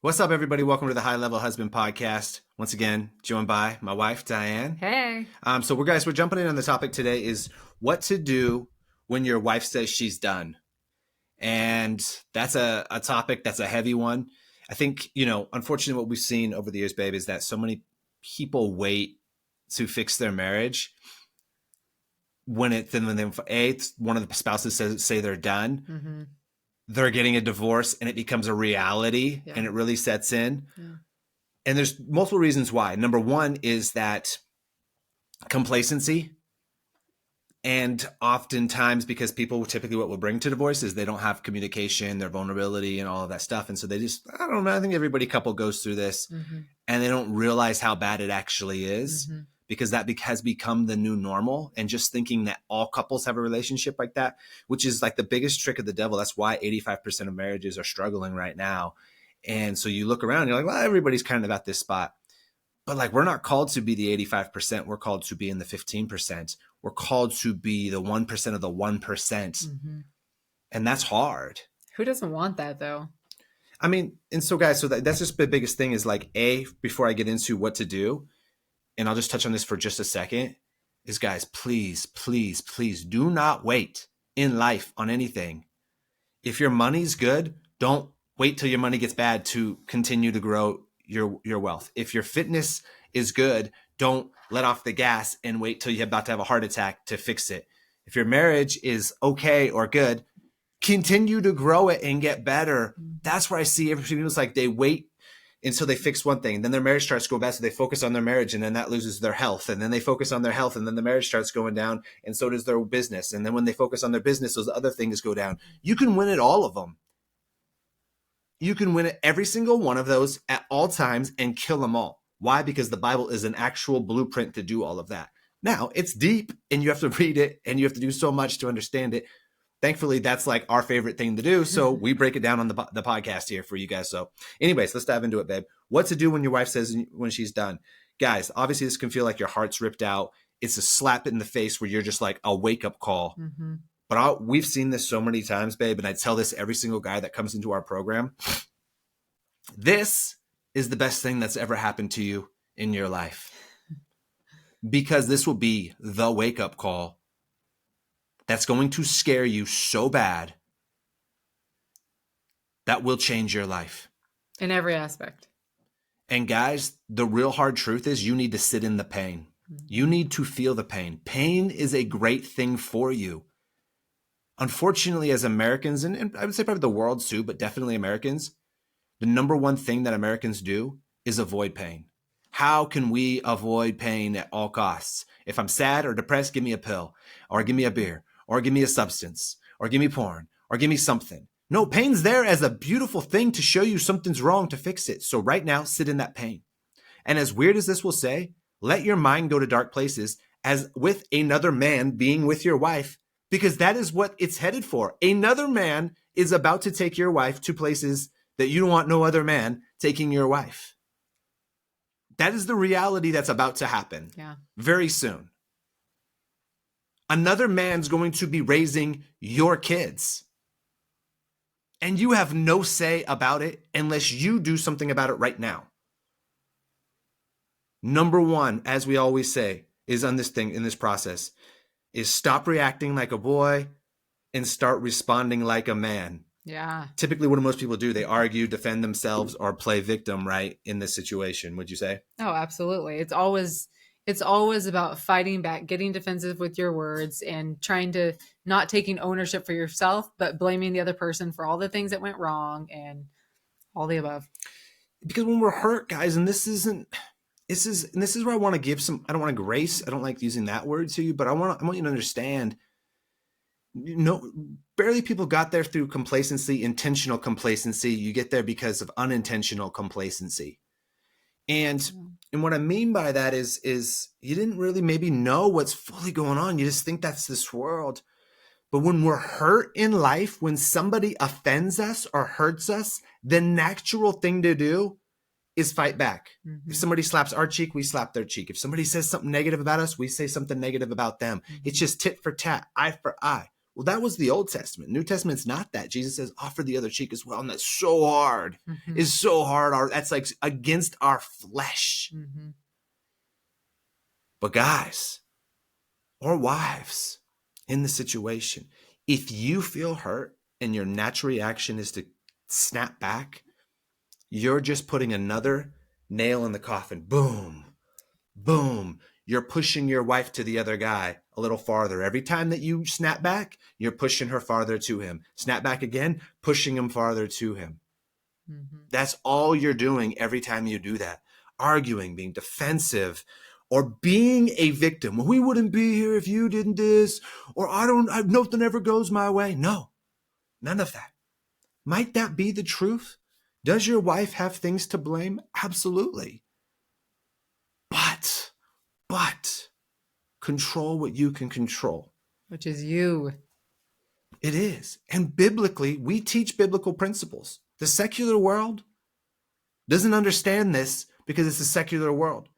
What's up, everybody? Welcome to the High Level Husband Podcast. Once again, joined by my wife, Diane. Hey. So we're jumping in on the topic today is what to do when your wife says she's done. And that's a topic that's a heavy one. I think, unfortunately what we've seen over the years, babe, is that so many people wait to fix their marriage when one of the spouses say they're done. Mm-hmm. They're getting a divorce and it becomes a reality and it really sets in. Yeah. And there's multiple reasons why. Number one is that complacency. And oftentimes, because people typically what will bring to divorce is they don't have communication, their vulnerability and all of that stuff. And so they just, I don't know, I think every couple goes through this and they don't realize how bad it actually is because that has become the new normal. And just thinking that all couples have a relationship like that, which is like the biggest trick of the devil. That's why 85% of marriages are struggling right now. And so you look around, you're like, well, everybody's kind of at this spot. But like, we're not called to be the 85%. We're called to be in the 15%. We're called to be the 1% of the 1%. And that's hard. Who doesn't want that though? I mean, and so guys, that's just the biggest thing is like, before I get into what to do, and I'll just touch on this for just a second, is guys, please, please, please do not wait in life on anything. If your money's good, don't wait till your money gets bad to continue to grow your wealth. If your fitness is good, don't let off the gas and wait till you're about to have a heart attack to fix it. If your marriage is okay or good, continue to grow it and get better. That's where I see everybody's like they wait until they fix one thing. Then their marriage starts to go bad. So they focus on their marriage and then that loses their health. And then they focus on their health and then the marriage starts going down and so does their business. And then when they focus on their business, those other things go down. You can win at all of them. You can win at every single one of those at all times and kill them all. Why? Because the Bible is an actual blueprint to do all of that. Now, it's deep and you have to read it and you have to do so much to understand it. Thankfully, that's like our favorite thing to do. So we break it down on the podcast here for you guys. So anyways, let's dive into it, babe. What to do when your wife says when she's done. Guys, obviously this can feel like your heart's ripped out. It's a slap in the face where you're just like a wake-up call. But we've seen this so many times, babe, and I tell this every single guy that comes into our program. This is the best thing that's ever happened to you in your life. Because this will be the wake-up call that's going to scare you so bad that will change your life. In every aspect. And guys, the real hard truth is you need to sit in the pain. You need to feel the pain. Pain is a great thing for you. Unfortunately, as Americans, and I would say probably the world too, but definitely Americans, the number one thing that Americans do is avoid pain. How can we avoid pain at all costs? If I'm sad or depressed, give me a pill, or give me a beer, or give me a substance, or give me porn, or give me something. No, pain's there as a beautiful thing to show you something's wrong to fix it. So right now, sit in that pain. And as weird as this will say, let your mind go to dark places as with another man being with your wife, because that is what it's headed for. Another man is about to take your wife to places that you don't want no other man taking your wife. That is the reality that's about to happen very soon. Another man's going to be raising your kids. And you have no say about it unless you do something about it right now. Number one, as we always say, is on this thing in this process, is stop reacting like a boy and start responding like a man. Yeah. Typically, what do most people do? They argue, defend themselves, or play victim, right? In this situation, would you say? Oh, absolutely. It's always about fighting back, getting defensive with your words and trying to not taking ownership for yourself, but blaming the other person for all the things that went wrong and all the above. Because when we're hurt, guys, and this is where I want to give some, I don't want to grace. I don't like using that word to you, but I want you to understand, barely people got there through complacency, intentional complacency. You get there because of unintentional complacency. And what I mean by that is you didn't really maybe know what's fully going on. You just think that's this world. But when we're hurt in life, when somebody offends us or hurts us, the natural thing to do is fight back. If somebody slaps our cheek, we slap their cheek. If somebody says something negative about us, we say something negative about them. It's just tit for tat, eye for eye. Well, that was the Old Testament. New Testament's not that. Jesus says, offer the other cheek as well. And that's so hard. Mm-hmm. It's so hard. That's like against our flesh. Mm-hmm. But guys or wives in the situation, if you feel hurt and your natural reaction is to snap back, you're just putting another nail in the coffin. Boom, boom. You're pushing your wife to the other guy a little farther. Every time that you snap back, you're pushing her farther to him. Snap back again, pushing him farther to him. Mm-hmm. That's all you're doing every time you do that. Arguing, being defensive, or being a victim. Well, we wouldn't be here if you didn't this, or nothing ever goes my way. No, none of that. Might that be the truth? Does your wife have things to blame? Absolutely. But control what you can control. Which is you. It is. And biblically, we teach biblical principles. The secular world doesn't understand this because it's a secular world.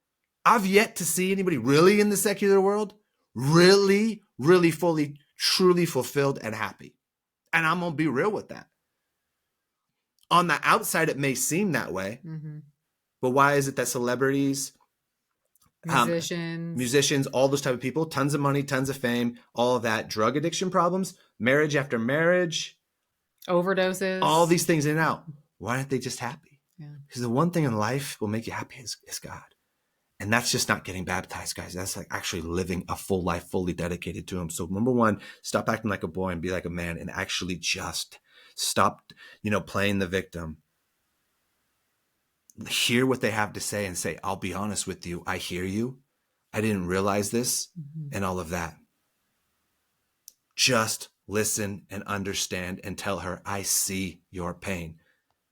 I've yet to see anybody really in the secular world really, really fully, truly fulfilled and happy. And I'm going to be real with that. On the outside, it may seem that way. Mm-hmm. But why is it that celebrities, musicians, all those type of people, tons of money, tons of fame, all of that, drug addiction problems, marriage after marriage, overdoses, all these things in and out. Why aren't they just happy? Yeah. Because the one thing in life will make you happy is God. And that's just not getting baptized, guys. That's like actually living a full life, fully dedicated to him. So number one, stop acting like a boy and be like a man, and actually just stop, playing the victim. Hear what they have to say and say, I'll be honest with you. I hear you. I didn't realize this, and all of that. Just listen and understand and tell her, I see your pain.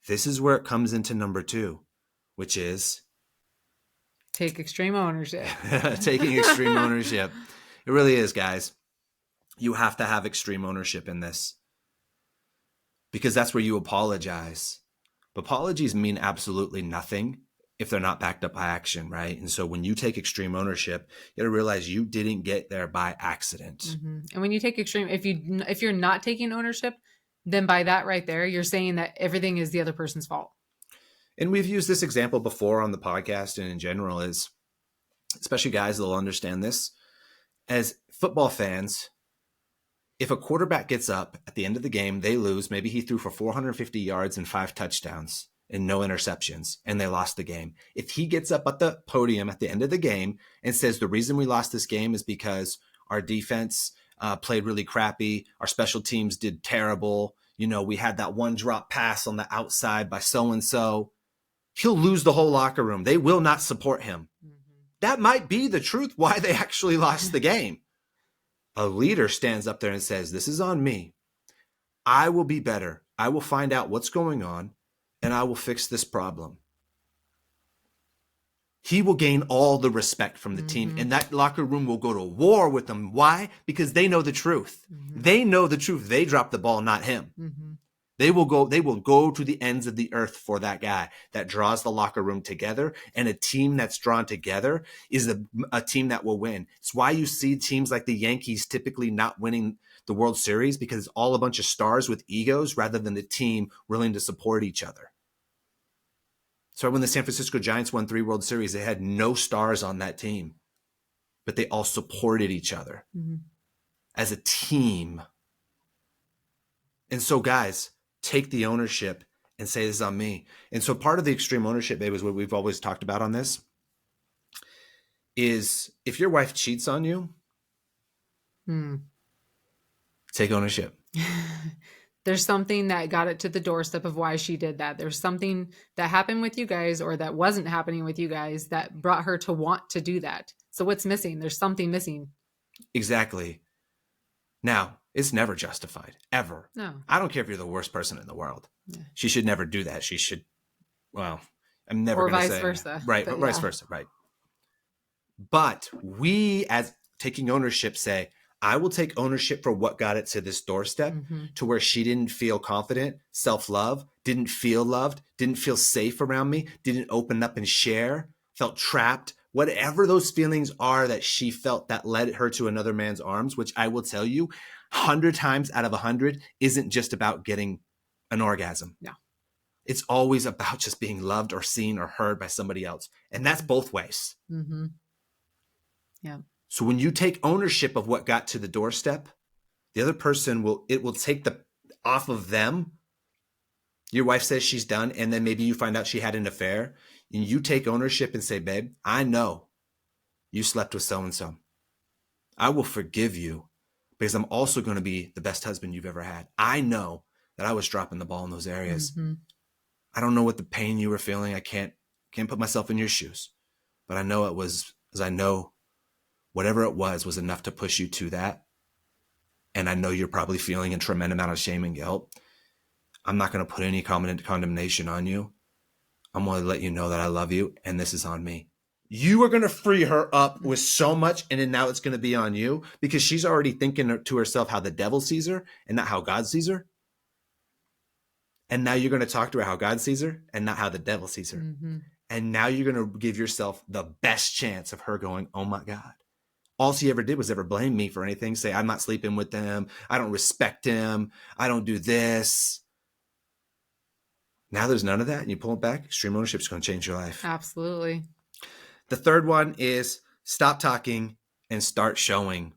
This is where it comes into number two, which is take extreme ownership. Taking extreme ownership. It really is, guys. You have to have extreme ownership in this, because that's where you apologize. Apologies mean absolutely nothing if they're not backed up by action, right? And so when you take extreme ownership, you got to realize you didn't get there by accident. Mm-hmm. And when you take extreme, if you're not taking ownership, then by that right there, you're saying that everything is the other person's fault. And we've used this example before on the podcast and in general, is especially guys that'll understand this. As football fans, if a quarterback gets up at the end of the game, they lose. Maybe he threw for 450 yards and 5 touchdowns and no interceptions, and they lost the game. If he gets up at the podium at the end of the game and says, the reason we lost this game is because our defense played really crappy, our special teams did terrible, we had that one drop pass on the outside by so-and-so, he'll lose the whole locker room. They will not support him. Mm-hmm. That might be the truth why they actually lost the game. A leader stands up there and says, this is on me. I will be better. I will find out what's going on, and I will fix this problem. He will gain all the respect from the team, and that locker room will go to war with them. Why? Because they know the truth. Mm-hmm. They know the truth. They dropped the ball, not him. Mm-hmm. They will go to the ends of the earth for that guy that draws the locker room together. And a team that's drawn together is a team that will win. It's why you see teams like the Yankees typically not winning the World Series, because it's all a bunch of stars with egos rather than a team willing to support each other. So when the San Francisco Giants won 3 World Series, they had no stars on that team, but they all supported each other as a team. And so, guys, take the ownership and say, this is on me. And so part of the extreme ownership, babe, is what we've always talked about on this, is if your wife cheats on you, take ownership. There's something that got it to the doorstep of why she did that. There's something that happened with you guys, or that wasn't happening with you guys, that brought her to want to do that. So what's missing? There's something missing. Exactly. Now, it's never justified, ever. No. I don't care if you're the worst person in the world. Yeah. She should never do that. She should, I'm never going to say. Or vice versa. Right, vice versa, right. But we, as taking ownership, say, I will take ownership for what got it to this doorstep, to where she didn't feel confident, self-love, didn't feel loved, didn't feel safe around me, didn't open up and share, felt trapped. Whatever those feelings are that she felt that led her to another man's arms, which I will tell you, 100 times out of 100 isn't just about getting an orgasm. No. It's always about just being loved or seen or heard by somebody else. And that's both ways. Mm-hmm. Yeah. So when you take ownership of what got to the doorstep, the other person will take the off of them. Your wife says she's done, and then maybe you find out she had an affair, and you take ownership and say, babe, I know you slept with so-and-so. I will forgive you because I'm also going to be the best husband you've ever had. I know that I was dropping the ball in those areas. Mm-hmm. I don't know what the pain you were feeling. I can't put myself in your shoes, but I know it was, as I know whatever it was enough to push you to that. And I know you're probably feeling a tremendous amount of shame and guilt. I'm not going to put any condemnation on you. I'm going to let you know that I love you, and this is on me. You are going to free her up with so much, and then now it's going to be on you because she's already thinking to herself how the devil sees her and not how God sees her. And now you're going to talk to her how God sees her and not how the devil sees her. Mm-hmm. And now you're going to give yourself the best chance of her going, oh my God. All she ever did was ever blame me for anything. Say, I'm not sleeping with them. I don't respect him. I don't do this. Now there's none of that. And you pull it back. Extreme ownership is going to change your life. Absolutely. The third one is stop talking and start showing.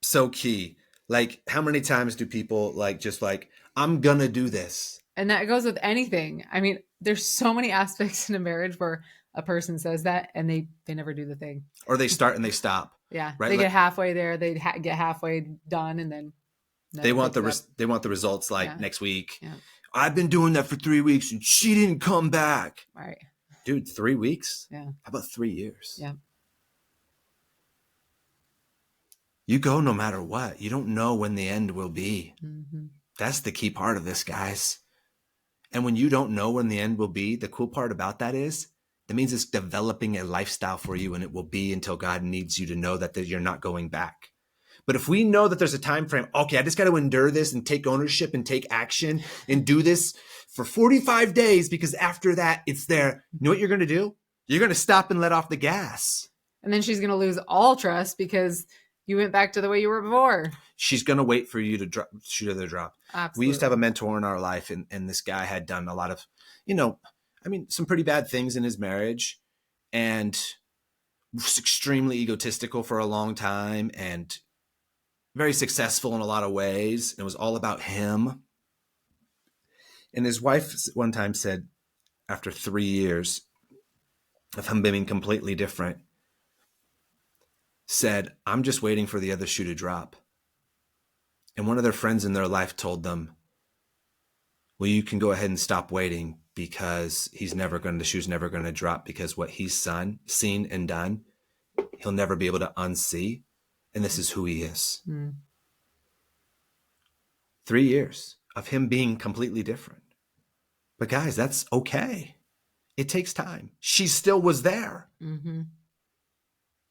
So key. Like, how many times do people I'm going to do this? And that goes with anything. I mean, there's so many aspects in a marriage where a person says that and they never do the thing. Or they start and they stop. Yeah. Right? They get halfway there. They get halfway done and then they want the results next week. Yeah. I've been doing that for 3 weeks and she didn't come back. Right. Dude, 3 weeks? Yeah. How about 3 years? Yeah. You go no matter what. You don't know when the end will be. Mm-hmm. That's the key part of this, guys. And when you don't know when the end will be, the cool part about that means it's developing a lifestyle for you, and it will be until God needs you to know that you're not going back. But if we know that there's a time frame, okay, I just got to endure this and take ownership and take action and do this for 45 days because after that, it's there. You know what you're going to do? You're going to stop and let off the gas. And then she's going to lose all trust because you went back to the way you were before. She's going to wait for you to shoot her the drop. Absolutely. We used to have a mentor in our life, and this guy had done a lot of, some pretty bad things in his marriage and was extremely egotistical for a long time and very successful in a lot of ways. And it was all about him. And his wife one time said, after 3 years of him being completely different, said, I'm just waiting for the other shoe to drop. And one of their friends in their life told them, well, you can go ahead and stop waiting because the shoe's never going to drop because what he's seen and done, he'll never be able to unsee. And this is who he is. 3 years of him being completely different. But guys, that's okay. It takes time. She still was there. Mm-hmm.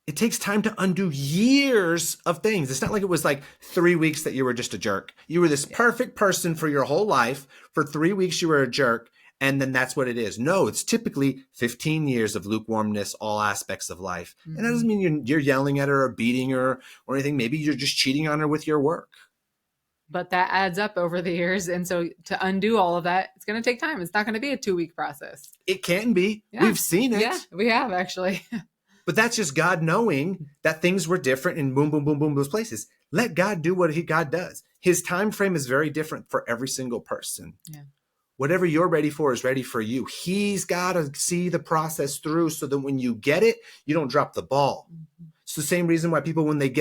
It takes time to undo years of things. It's not like it was 3 weeks that you were just a jerk. You were this perfect person for your whole life. For 3 weeks, you were a jerk. And then that's what it is. No, it's typically 15 years of lukewarmness, all aspects of life. Mm-hmm. And that doesn't mean you're yelling at her or beating her or anything. Maybe you're just cheating on her with your work. But that adds up over the years. And so to undo all of that, it's going to take time. It's not going to be a 2-week process. It can be. Yeah. We've seen it. Yeah, we have actually. But that's just God knowing that things were different and boom, boom, boom, boom, those places. Let God do what God does. His time frame is very different for every single person. Yeah. Whatever you're ready for is ready for you. He's got to see the process through so that when you get it, you don't drop the ball. Mm-hmm. It's the same reason why people, when they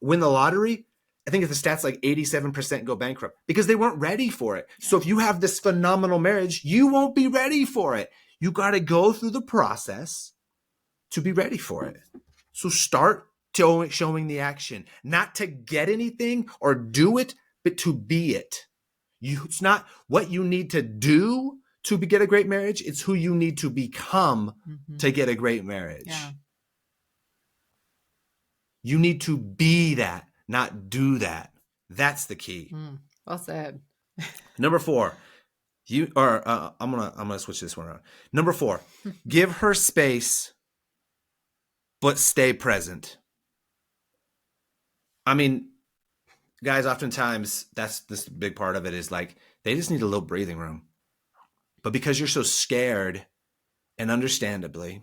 win the lottery, I think the stats 87% go bankrupt because they weren't ready for it. Yeah. So if you have this phenomenal marriage, you won't be ready for it. You got to go through the process to be ready for it. So start showing the action, not to get anything or do it, but to be it. It's not what you need to do to get a great marriage. It's who you need to become to get a great marriage. Yeah. You need to be that, not do that. That's the key. Well said. Number 4, I'm gonna switch this one around. Number 4, give her space, but stay present. I mean, guys, oftentimes that's this big part of it is like they just need a little breathing room. But because you're so scared, and understandably,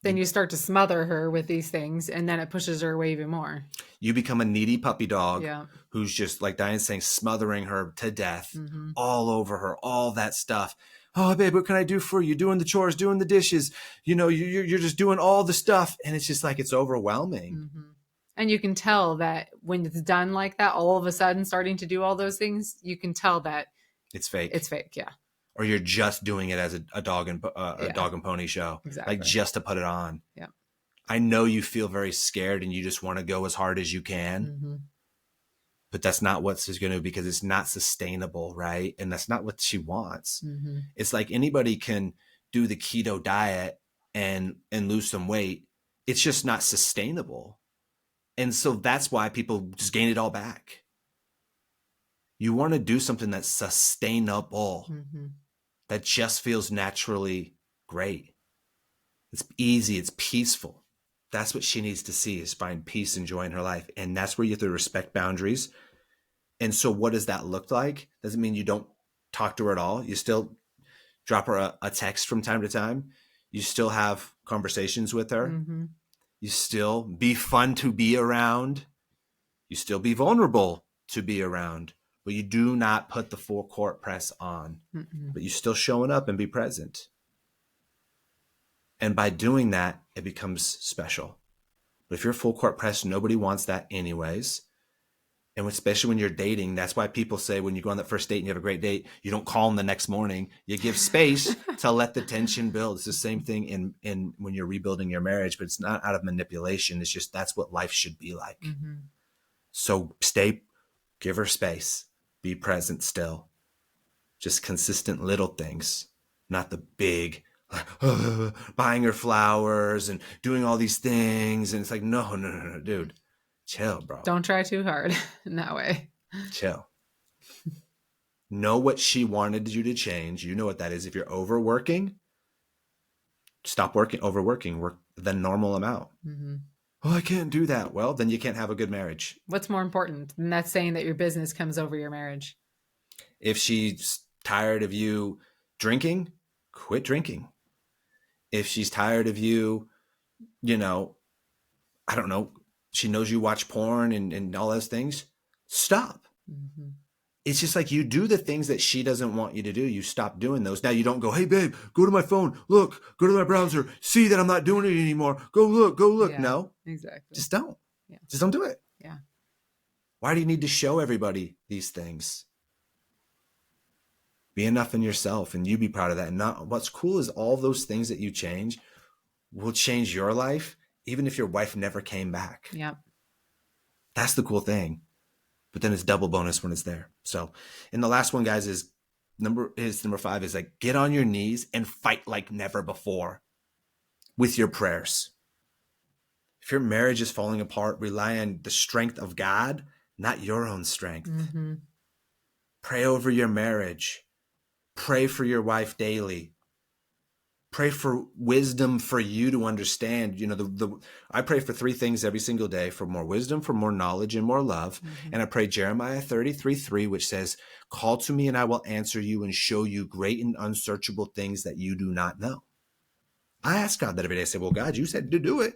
Then you you start to smother her with these things, and then it pushes her away even more. you become a needy puppy dog Yeah. who's just, like Diane's saying, smothering her to death, Mm-hmm. all over her, all that stuff. Oh, babe, what can I do for you? Doing the chores, doing the dishes. You're just doing all the stuff, and it's just like it's overwhelming. Mm-hmm. And you can tell that when it's done like that, all of a sudden starting to do all those things, you can tell that It's fake. it's fake. Yeah. Or you're just doing it as a Yeah. dog and pony show, Exactly. like just to put it on. Yeah. I know you feel very scared and you just want to go as hard as you can, Mm-hmm. but that's not what's going to, because it's not sustainable, right? And that's not what she wants. Mm-hmm. It's like anybody can do the keto diet and lose some weight. It's just not sustainable. And so that's why people just gain it all back. You want to do something that's sustainable, Mm-hmm. that just feels naturally great. It's easy, it's peaceful. That's what she needs to see, is find peace and joy in her life. And that's where you have to respect boundaries. And so what does that look like? Doesn't mean you don't talk to her at all. You still drop her a text from time to time. You still have conversations with her. Mm-hmm. You still be fun to be around. You still be vulnerable to be around. But you do not put the full court press on. Mm-hmm. But you still showing up and be present. And by doing that, it becomes special. But if you're full court press, nobody wants that anyways. And especially when you're dating, that's why people say when you go on that first date and you have a great date, you don't call them the next morning. You give space to let the tension build. It's the same thing in when you're rebuilding your marriage, but it's not out of manipulation. It's just that's what life should be like. Mm-hmm. So give her space, be present still. Just consistent little things, not the big, buying her flowers and doing all these things. And it's like, no, dude. Chill, bro. Don't try too hard in that way. Chill. Know what she wanted you to change. You know what that is. If you're overworking, stop overworking. Work the normal amount. Mm-hmm. Oh, I can't do that. Well, then you can't have a good marriage. What's more important than that saying that your business comes over your marriage? If she's tired of you drinking, quit drinking. If she's tired of you, I don't know, she knows you watch porn and all those things, stop. Mm-hmm. It's just like you do the things that she doesn't want you to do. You stop doing those. Now you don't go, hey, babe, go to my phone. Look, go to my browser. See that I'm not doing it anymore. Go look. Yeah, no, exactly. just don't. Yeah. Just don't do it. Yeah. Why do you need to show everybody these things? Be enough in yourself and you be proud of that. And not what's cool is all those things that you change will change your life, even if your wife never came back. Yeah. That's the cool thing. But then it's double bonus when it's there. So, and the last one, guys, is number 5 is like, get on your knees and fight like never before with your prayers. If your marriage is falling apart, rely on the strength of God, not your own strength. Mm-hmm. Pray over your marriage. Pray for your wife daily. Pray for wisdom for you to understand. I pray for 3 things every single day: for more wisdom, for more knowledge, and more love. Mm-hmm. And I pray Jeremiah 33:3, which says, call to me and I will answer you and show you great and unsearchable things that you do not know. I ask God that every day. I say, well, God, you said to do it.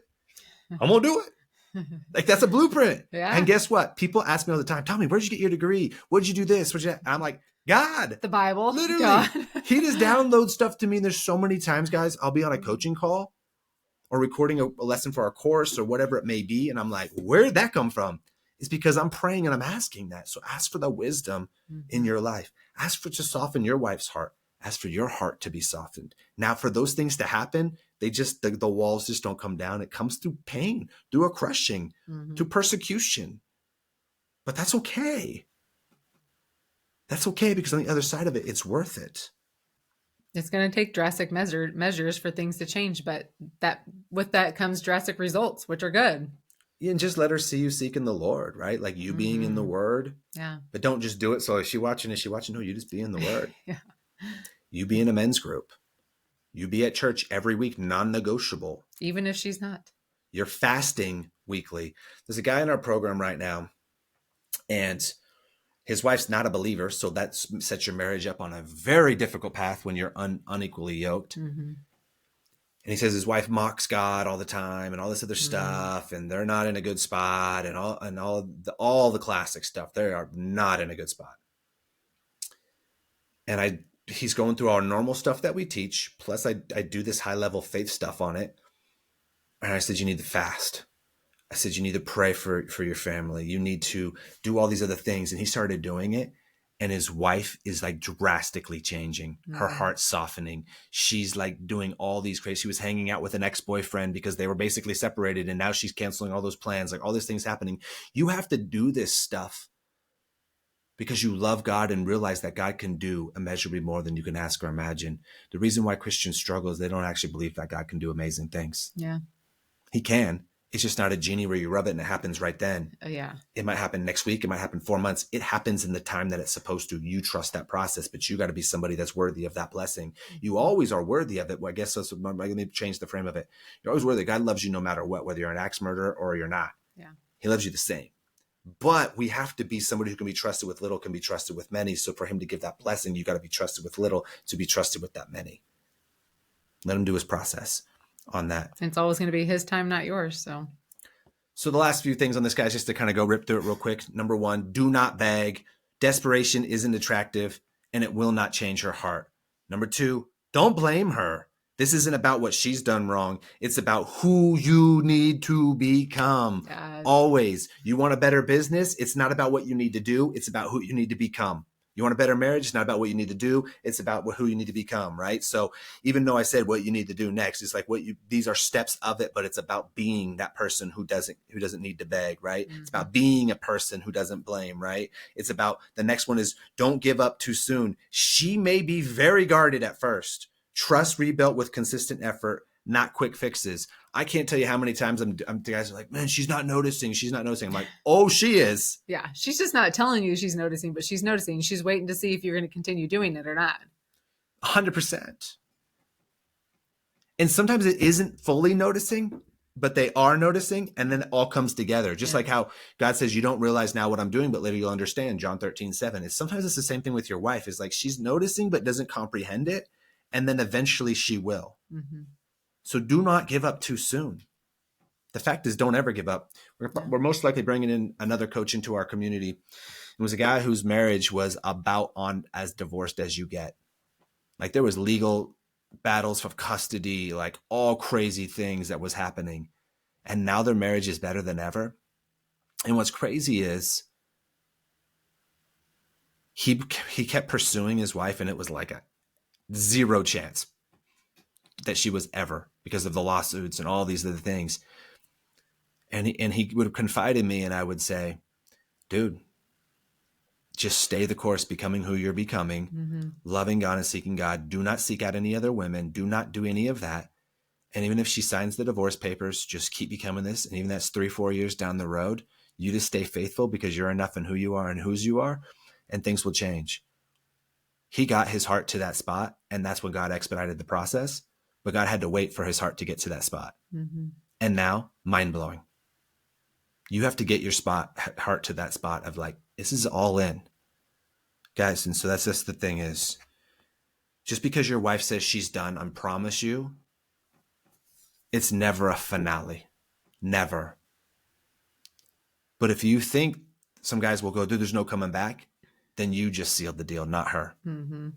I'm going to do it. Like, that's a blueprint. Yeah. And guess what? People ask me all the time, Tommy, where'd you get your degree? What'd you do this? I'm like, God. The Bible. Literally. God. He just downloads stuff to me. And there's so many times, guys, I'll be on a coaching call or recording a lesson for our course or whatever it may be. And I'm like, where did that come from? It's because I'm praying and I'm asking that. So ask for the wisdom in your life. Ask for to soften your wife's heart. Ask for your heart to be softened. Now, for those things to happen, the walls just don't come down. It comes through pain, through a crushing, through persecution. But that's okay. That's okay, because on the other side of it, it's worth it. It's going to take drastic measures for things to change, but with that comes drastic results, which are good. Yeah, and just let her see you seeking the Lord, right? Like you being in the Word. Yeah. But don't just do it. So is she watching? Is she watching? No, you just be in the Word. Yeah. You be in a men's group. You be at church every week, non-negotiable. Even if she's not. You're fasting weekly. There's a guy in our program right now. And his wife's not a believer, so that sets your marriage up on a very difficult path when you're unequally yoked. Mm-hmm. And he says his wife mocks God all the time and all this other Mm-hmm. stuff, and they're not in a good spot, and all the classic stuff. They are not in a good spot. And he's going through our normal stuff that we teach. Plus, I do this high level faith stuff on it. And I said, you need to fast. I said, you need to pray for your family. You need to do all these other things. And he started doing it. And his wife is like drastically changing. Her heart's softening. She's like doing all these crazy. She was hanging out with an ex-boyfriend because they were basically separated. And now she's canceling all those plans, like all these things happening. You have to do this stuff because you love God and realize that God can do immeasurably more than you can ask or imagine. The reason why Christians struggle is they don't actually believe that God can do amazing things. Yeah. He can. It's just not a genie where you rub it and it happens right then. Yeah. It might happen next week. It might happen 4 months. It happens in the time that it's supposed to. You trust that process, but you got to be somebody that's worthy of that blessing. You always are worthy of it. Well, I guess let me change the frame of it. You're always worthy. God loves you no matter what, whether you're an axe murderer or you're not. Yeah. He loves you the same. But we have to be somebody who can be trusted with little, can be trusted with many. So for him to give that blessing, you got to be trusted with little to be trusted with that many. Let him do his process on that. It's always going to be his time, not yours. So the last few things on this, guys, just to kind of go rip through it real quick. Number one, do not beg. Desperation isn't attractive and it will not change her heart. Number two, don't blame her. This isn't about what she's done wrong. It's about who you need to become. Always. You want a better business? It's not about what you need to do. It's about who you need to become. You want a better marriage? It's not about what you need to do. It's about who you need to become, right? So even though I said what you need to do next, it's like these are steps of it, but it's about being that person who doesn't need to beg, right? Mm-hmm. It's about being a person who doesn't blame, right? It's about the next one is don't give up too soon. She may be very guarded at first. Trust rebuilt with consistent effort, not quick fixes. I can't tell you how many times the guys are like, man, she's not noticing. She's not noticing. I'm like, oh, she is. Yeah. She's just not telling you she's noticing, but she's noticing. She's waiting to see if you're going to continue doing it or not. 100%. And sometimes it isn't fully noticing, but they are noticing. And then it all comes together. Just like how God says, you don't realize now what I'm doing, but later you'll understand. John 13:7. Sometimes it's the same thing with your wife. It's like she's noticing, but doesn't comprehend it. And then eventually she will. Mm-hmm. So do not give up too soon. The fact is, don't ever give up. We're most likely bringing in another coach into our community. It was a guy whose marriage was about on as divorced as you get. Like there was legal battles of custody, like all crazy things that was happening. And now their marriage is better than ever. And what's crazy is he kept pursuing his wife, and it was like a 0 chance that she was ever, because of the lawsuits and all these other things. And he would confide in me, and I would say, dude, just stay the course, becoming who you're becoming, loving God and seeking God. Do not seek out any other women. Do not do any of that. And even if she signs the divorce papers, just keep becoming this. And even that's 3-4 years down the road, you just stay faithful because you're enough in who you are and whose you are, and things will change. He got his heart to that spot, and that's when God expedited the process. But God had to wait for his heart to get to that spot. Mm-hmm. And now, mind-blowing. You have to get your heart to that spot of like, this is all in. Guys, and so that's just the thing is, just because your wife says she's done, I promise you, it's never a finale. Never. But if you think some guys will go, dude, there's no coming back, then you just sealed the deal, not her. Mm-hmm.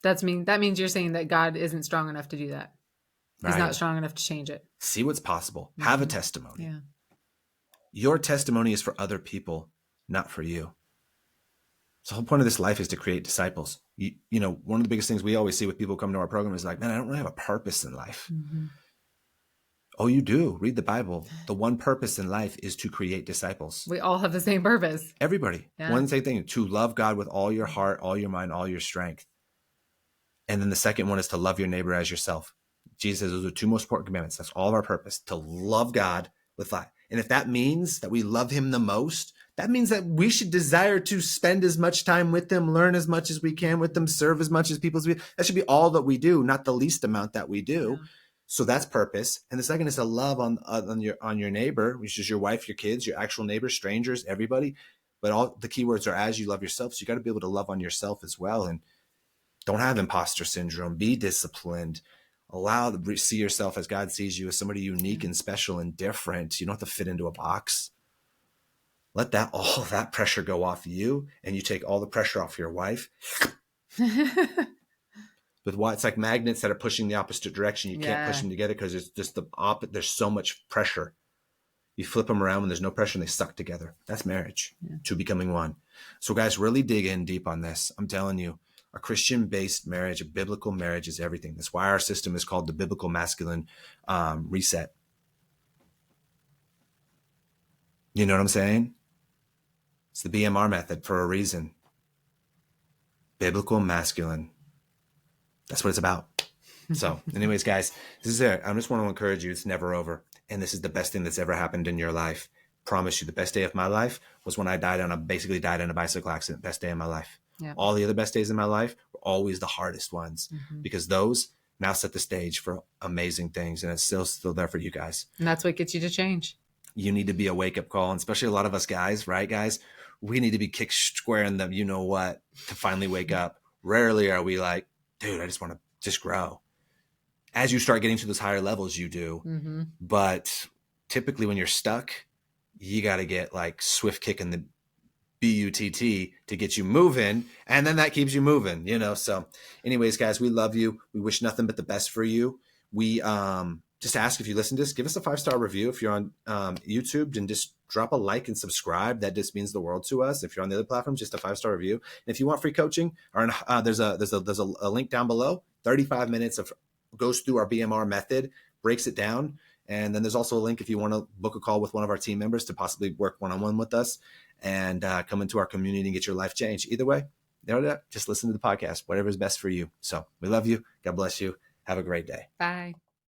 That means you're saying that God isn't strong enough to do that. He's not strong enough to change it. See what's possible. Mm-hmm. Have a testimony. Yeah. Your testimony is for other people, not for you. So the whole point of this life is to create disciples. You know, one of the biggest things we always see with people come to our program is like, man, I don't really have a purpose in life. Mm-hmm. Oh, you do. Read the Bible. The one purpose in life is to create disciples. We all have the same purpose. Everybody. Yeah. One same thing, to love God with all your heart, all your mind, all your strength. And then the second one is to love your neighbor as yourself. Jesus says those are 2 most important commandments. That's all of our purpose, to love God with life. And if that means that we love him the most, that means that we should desire to spend as much time with them, learn as much as we can with them, serve as much as people as we. That should be all that we do, not the least amount that we do. Yeah. So that's purpose. And the second is to love on your neighbor, which is your wife, your kids, your actual neighbors, strangers, everybody. But all the keywords are as you love yourself. So you got to be able to love on yourself as well. And don't have imposter syndrome. Be disciplined. See yourself as God sees you, as somebody unique and special and different. You don't have to fit into a box. Let all that pressure go off you, and you take all the pressure off your wife. With what it's like magnets that are pushing the opposite direction. You can't push them together because it's just the opposite. There's so much pressure. You flip them around when there's no pressure and they suck together. That's marriage, two becoming one. So guys, really dig in deep on this. I'm telling you, a Christian-based marriage, a biblical marriage is everything. That's why our system is called the biblical masculine reset. You know what I'm saying? It's the BMR method for a reason. Biblical masculine. That's what it's about. So anyways, guys, this is it. I just want to encourage you. It's never over. And this is the best thing that's ever happened in your life. Promise you, the best day of my life was when I basically died in a bicycle accident. Best day of my life. Yeah. All the other best days in my life were always the hardest ones, because those now set the stage for amazing things. And it's still there for you guys. And that's what gets you to change. You need to be a wake up call. And especially a lot of us guys, right, guys? We need to be kicked square in the you know what to finally wake up. Rarely are we like, dude, I just want to just grow. As you start getting to those higher levels, you do. But typically when you're stuck, you got to get like swift kick in the BUTT to get you moving. And then that keeps you moving, you know? So anyways, guys, we love you. We wish nothing but the best for you. We just ask, if you listen to this, give us a 5-star review. If you're on YouTube, and just drop a like and subscribe. That just means the world to us. If you're on the other platforms, just a 5-star review. And if you want free coaching, there's a link down below. 35 minutes of goes through our BMR method, breaks it down. And then there's also a link if you want to book a call with one of our team members to possibly work one-on-one with us and come into our community and get your life changed. Either way, just listen to the podcast, whatever is best for you. So we love you. God bless you. Have a great day. Bye.